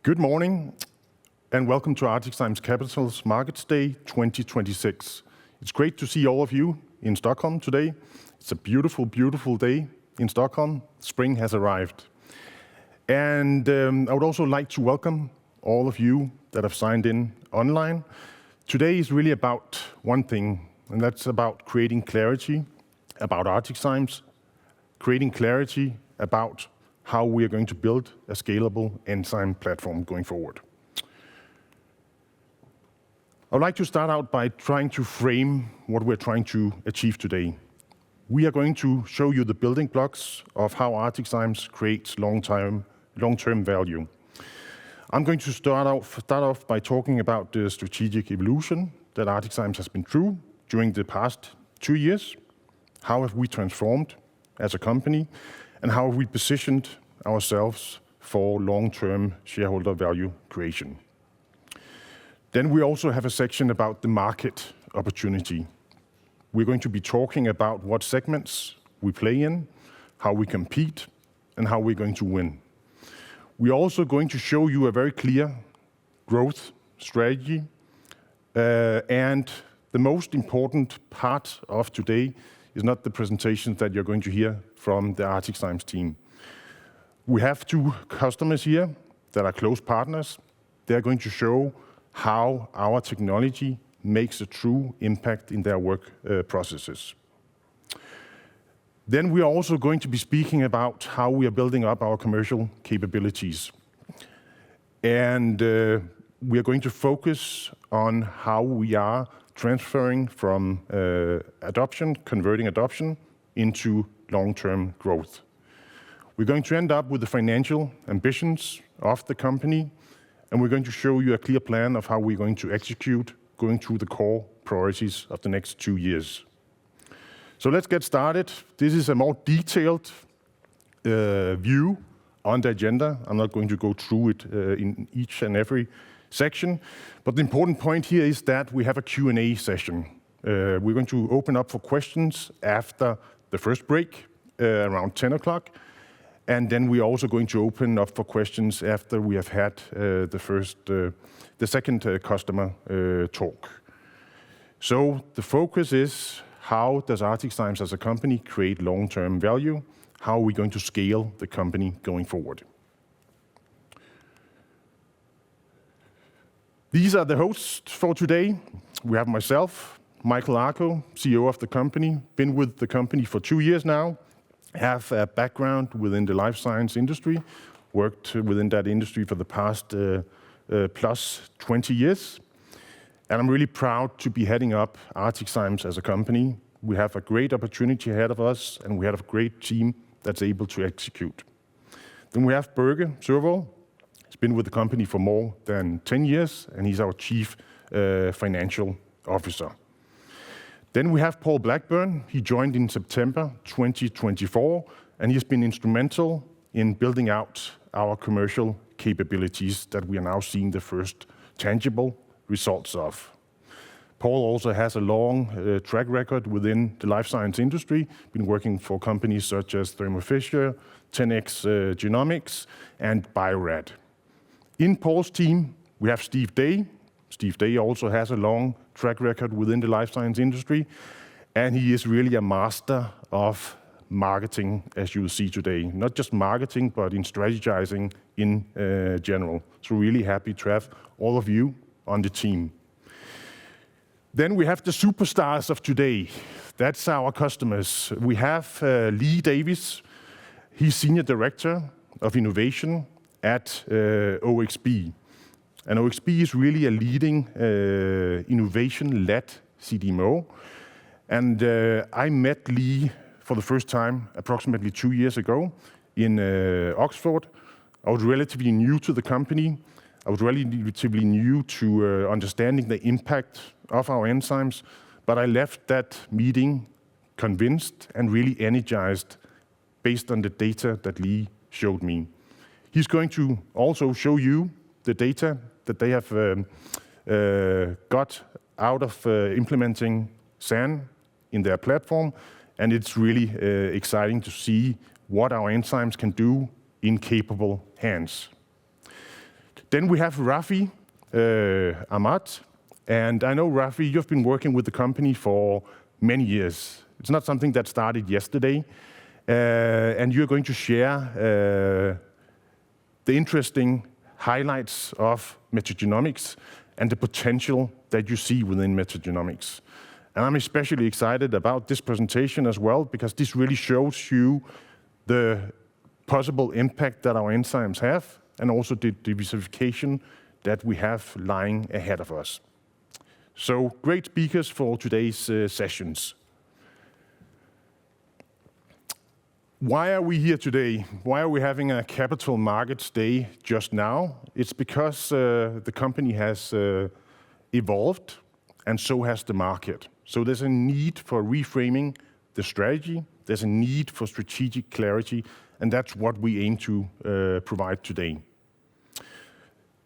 Good morning, and welcome to ArcticZymes Capital's Markets Day 2026. It's great to see all of you in Stockholm today. It's a beautiful, beautiful day in Stockholm. Spring has arrived. And I would also like to welcome all of you that have signed in online. Today is really about one thing, and that's about creating clarity about ArcticZymes, creating clarity about how we are going to build a scalable enzyme platform going forward. I would like to start out by trying to frame what we're trying to achieve today. We are going to show you the building blocks of how ArcticZymes creates long-term value. I'm going to start off by talking about the strategic evolution that ArcticZymes has been through during the past 2 years. How have we transformed as a company, and how have we positioned ourselves for long-term shareholder value creation? Then we also have a section about the market opportunity. We're going to be talking about what segments we play in, how we compete, and how we're going to win. We're also going to show you a very clear growth strategy, and the most important part of today is not the presentations that you're going to hear from the ArcticZymes team. We have 2 customers here that are close partners. They're going to show how our technology makes a true impact in their work processes. Then we are also going to be speaking about how we are building up our commercial capabilities. And we are going to focus on how we are transferring from converting adoption into long-term growth. We're going to end up with the financial ambitions of the company, and we're going to show you a clear plan of how we're going to execute going through the core priorities of the next 2 years. So let's get started. This is a more detailed view on the agenda. I'm not going to go through it in each and every section, but the important point here is that we have a Q&A session. We're going to open up for questions after the first break around 10 o'clock, and then we're also going to open up for questions after we have had the second customer talk. So the focus is, how does ArcticZymes as a company create long-term value? How are we going to scale the company going forward? These are the hosts for today. We have myself, Michael Akoh, CEO of the company, been with the company for 2 years now, have a background within the life science industry, worked within that industry for the past plus 20 years. And I'm really proud to be heading up ArcticZymes as a company. We have a great opportunity ahead of us, and we have a great team that's able to execute. Then we have Børge Sørvoll. He's been with the company for more than 10 years, and he's our Chief Financial Officer. Then we have Paul Blackburn. He joined in September 2024, and he's been instrumental in building out our commercial capabilities that we are now seeing the first tangible results of. Paul also has a long track record within the life science industry, been working for companies such as Thermo Fisher, 10x Genomics, and Bio-Rad. In Paul's team, we have Steve Day. Steve Day also has a long track record within the life science industry, and he is really a master of marketing, as you will see today. Not just marketing, but in strategizing in general. So really happy to have all of you on the team. Then we have the superstars of today. That's our customers. We have Lee Davis. He's Senior Director of Innovation at OXB. And OXB is really a leading innovation-led CDMO. And I met Lee for the first time approximately 2 years ago in Oxford. I was relatively new to the company. I was relatively new to understanding the impact of our enzymes, but I left that meeting convinced and really energized based on the data that Lee showed me. He's going to also show you the data that they have got out of implementing SAN in their platform, and it's really exciting to see what our enzymes can do in capable hands. Then we have Rafi Ahmad. And I know, Rafi, you've been working with the company for many years. It's not something that started yesterday. And you're going to share the interesting highlights of metagenomics and the potential that you see within metagenomics. And I'm especially excited about this presentation as well, because this really shows you the possible impact that our enzymes have, and also the diversification that we have lying ahead of us. So great speakers for today's sessions. Why are we here today? Why are we having a Capital Markets Day just now? It's because the company has evolved, and so has the market. So there's a need for reframing the strategy. There's a need for strategic clarity, and that's what we aim to provide today.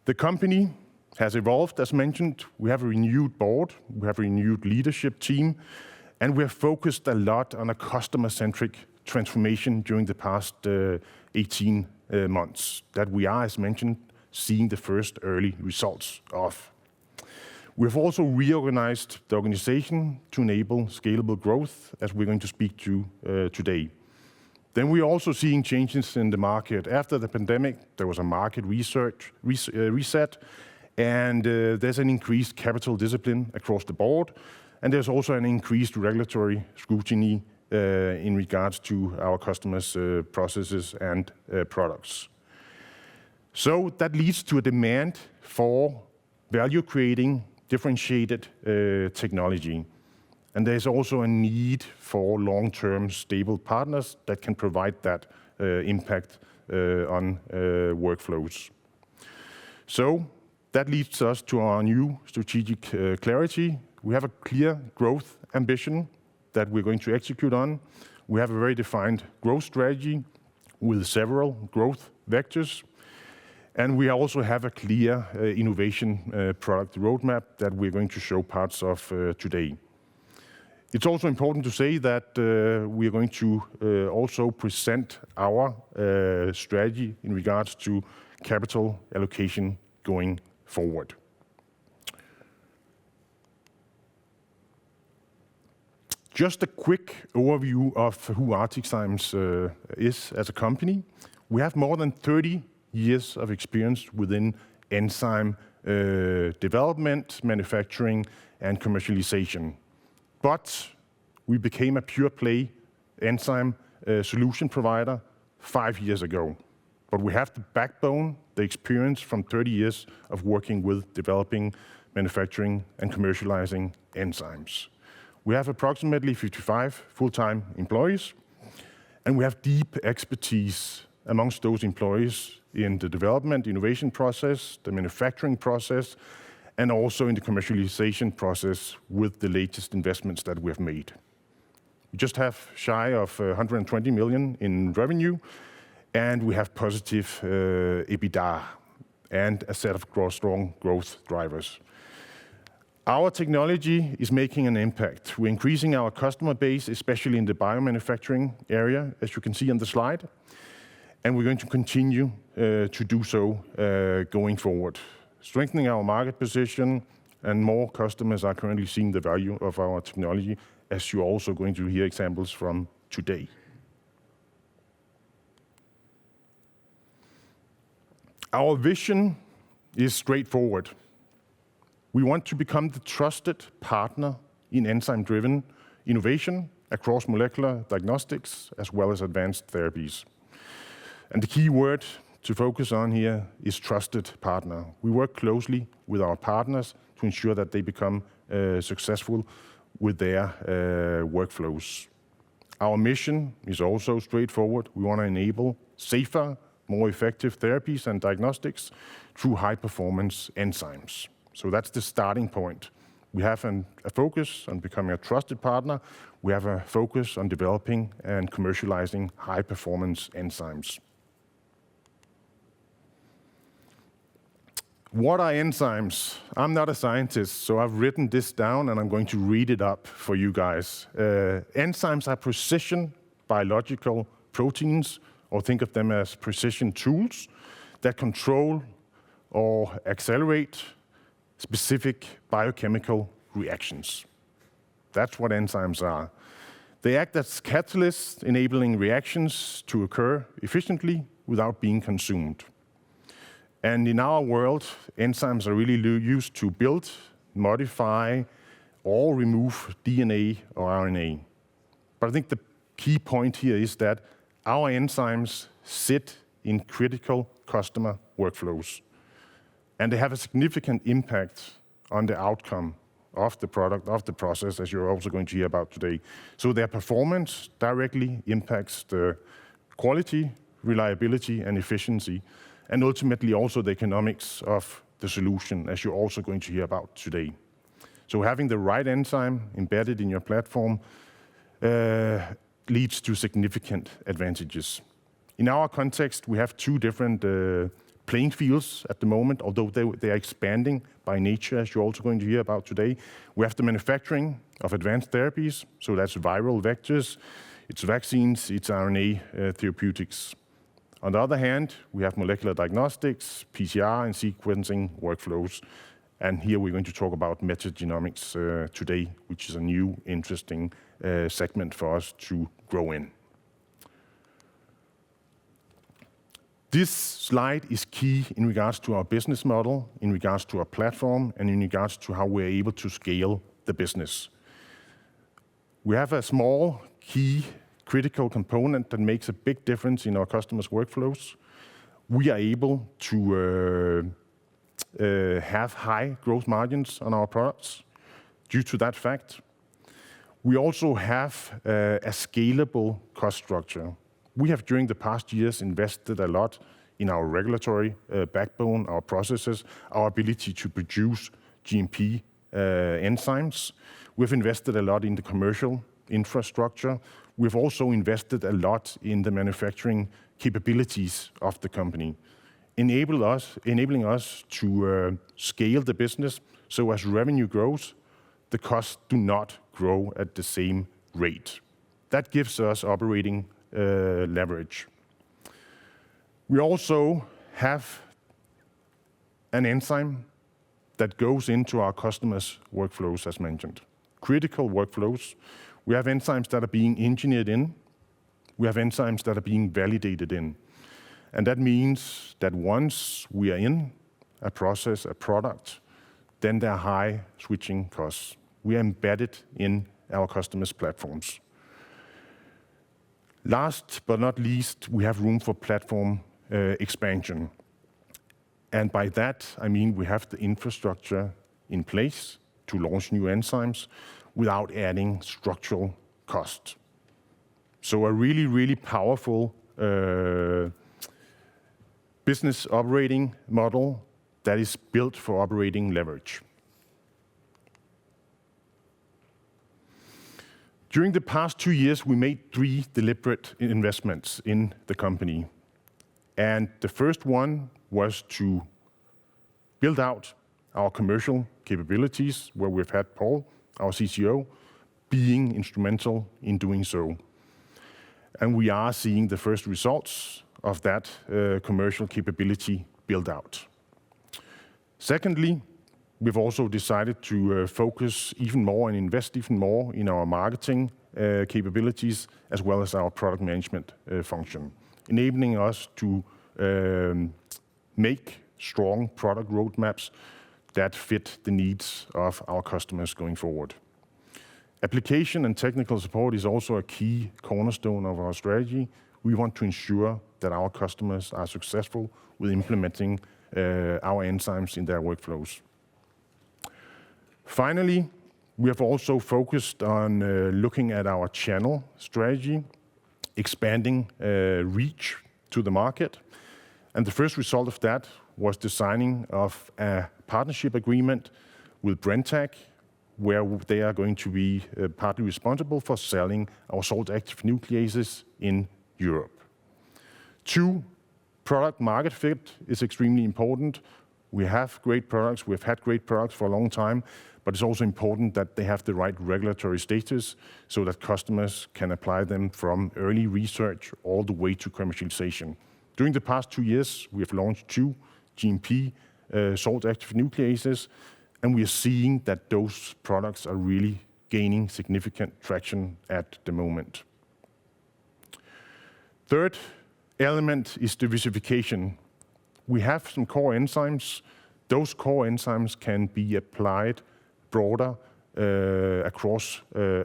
The company has evolved, as mentioned. We have a renewed board, we have a renewed leadership team, and we have focused a lot on a customer-centric transformation during the past 18 months that we are, as mentioned, seeing the first early results of. We have also reorganized the organization to enable scalable growth, as we're going to speak to today. Then we're also seeing changes in the market. After the pandemic, there was a market reset, and there's an increased capital discipline across the board, and there's also an increased regulatory scrutiny in regards to our customers' processes and products. So that leads to a demand for value-creating, differentiated technology. And there's also a need for long-term stable partners that can provide that impact on workflows. So that leads us to our new strategic clarity. We have a clear growth ambition that we're going to execute on. We have a very defined growth strategy with several growth vectors. And we also have a clear innovation product roadmap that we're going to show parts of today. It's also important to say that we are going to also present our strategy in regards to capital allocation going forward. Just a quick overview of who ArcticZymes is as a company. We have more than 30 years of experience within enzyme development, manufacturing, and commercialization. But we became a pure-play enzyme solution provider 5 years ago. But we have the backbone, the experience from 30 years of working with developing, manufacturing, and commercializing enzymes. We have approximately 55 full-time employees, and we have deep expertise amongst those employees in the development, innovation process, the manufacturing process, and also in the commercialization process with the latest investments that we have made. We just have shy of 120 million in revenue, and we have positive EBITDA and a set of strong growth drivers. Our technology is making an impact. We're increasing our customer base, especially in the biomanufacturing area, as you can see on the slide. And we're going to continue to do so going forward, strengthening our market position, and more customers are currently seeing the value of our technology, as you're also going to hear examples from today. Our vision is straightforward. We want to become the trusted partner in enzyme-driven innovation across molecular diagnostics as well as advanced therapies. And the key word to focus on here is trusted partner. We work closely with our partners to ensure that they become successful with their workflows. Our mission is also straightforward. We want to enable safer, more effective therapies and diagnostics through high-performance enzymes. So that's the starting point. We have a focus on becoming a trusted partner. We have a focus on developing and commercializing high-performance enzymes. What are enzymes? I'm not a scientist, so I've written this down and I'm going to read it up for you guys. Enzymes are precision biological proteins, or think of them as precision tools that control or accelerate specific biochemical reactions. That's what enzymes are. They act as catalysts, enabling reactions to occur efficiently without being consumed. And in our world, enzymes are really used to build, modify, or remove DNA or RNA. But I think the key point here is that our enzymes sit in critical customer workflows, and they have a significant impact on the outcome of the product, of the process, as you're also going to hear about today. So their performance directly impacts the quality, reliability, and efficiency, and ultimately also the economics of the solution, as you're also going to hear about today. So having the right enzyme embedded in your platform leads to significant advantages. In our context, we have two different playing fields at the moment, although they are expanding by nature, as you're also going to hear about today. We have the manufacturing of advanced therapies, so that's viral vectors, it's vaccines, it's RNA therapeutics. On the other hand, we have molecular diagnostics, PCR, and sequencing workflows. And here we're going to talk about metagenomics today, which is a new, interesting segment for us to grow in. This slide is key in regards to our business model, in regards to our platform, and in regards to how we're able to scale the business. We have a small, key, critical component that makes a big difference in our customers' workflows. We are able to have high growth margins on our products due to that fact. We also have a scalable cost structure. We have, during the past years, invested a lot in our regulatory backbone, our processes, our ability to produce GMP enzymes. We've invested a lot in the commercial infrastructure. We've also invested a lot in the manufacturing capabilities of the company, enabling us to scale the business so as revenue grows, the costs do not grow at the same rate. That gives us operating leverage. We also have an enzyme that goes into our customers' workflows, as mentioned. Critical workflows. We have enzymes that are being engineered in. We have enzymes that are being validated in. And that means that once we are in a process, a product, then there are high switching costs. We are embedded in our customers' platforms. Last but not least, we have room for platform expansion. And by that, I mean we have the infrastructure in place to launch new enzymes without adding structural cost. So a really, really powerful business operating model that is built for operating leverage. During the past 2 years, we made 3 deliberate investments in the company. And the first one was to build out our commercial capabilities, where we've had Paul, our CCO, being instrumental in doing so. And we are seeing the first results of that commercial capability build out. Secondly, we've also decided to focus even more and invest even more in our marketing capabilities, as well as our product management function, enabling us to make strong product roadmaps that fit the needs of our customers going forward. Application and technical support is also a key cornerstone of our strategy. We want to ensure that our customers are successful with implementing our enzymes in their workflows. Finally, we have also focused on looking at our channel strategy, expanding reach to the market. And the first result of that was the signing of a partnership agreement with Brenntag, where they are going to be partly responsible for selling our salt-active nucleases in Europe. 2, product market fit is extremely important. We have great products, we've had great products for a long time, but it's also important that they have the right regulatory status so that customers can apply them from early research all the way to commercialization. During the past 2 years, we have launched 2 GMP salt-active nucleases, and we are seeing that those products are really gaining significant traction at the moment. Third element is diversification. We have some core enzymes. Those core enzymes can be applied broader across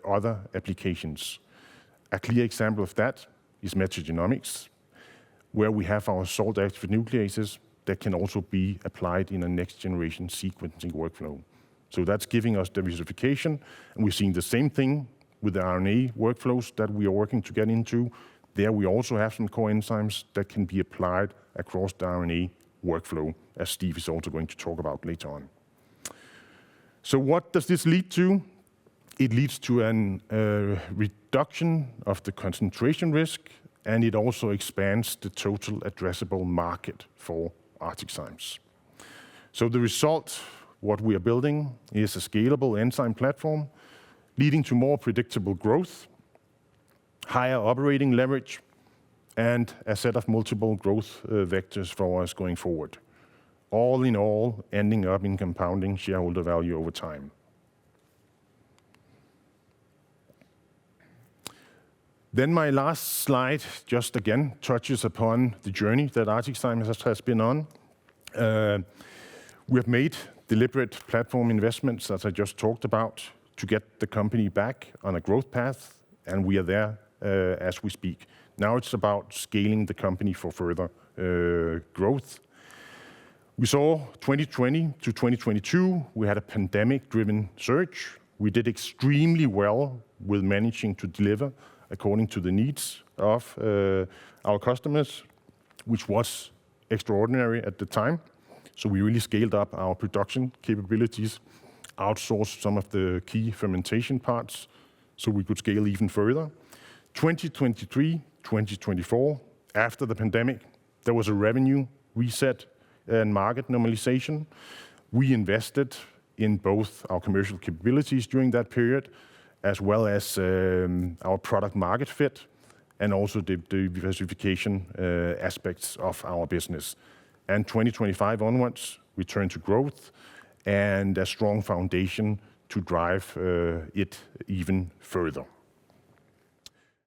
other applications. A clear example of that is metagenomics, where we have our salt-active nucleases that can also be applied in a next-generation sequencing workflow. So that's giving us diversification, and we're seeing the same thing with the RNA workflows that we are working to get into. There we also have some core enzymes that can be applied across the RNA workflow, as Steve is also going to talk about later on. So what does this lead to? It leads to a reduction of the concentration risk, and it also expands the total addressable market for ArcticZymes. So the result, what we are building, is a scalable enzyme platform leading to more predictable growth, higher operating leverage, and a set of multiple growth vectors for us going forward. All in all, ending up in compounding shareholder value over time. Then my last slide just again touches upon the journey that ArcticZymes has been on. We have made deliberate platform investments, as I just talked about, to get the company back on a growth path, and we are there as we speak. Now it's about scaling the company for further growth. We saw 2020 to 2022, we had a pandemic-driven surge. We did extremely well with managing to deliver according to the needs of our customers, which was extraordinary at the time. So we really scaled up our production capabilities, outsourced some of the key fermentation parts so we could scale even further. 2023, 2024, after the pandemic, there was a revenue reset and market normalization. We invested in both our commercial capabilities during that period, as well as our product market fit, and also the diversification aspects of our business. And 2025 onwards, we turn to growth and a strong foundation to drive it even further.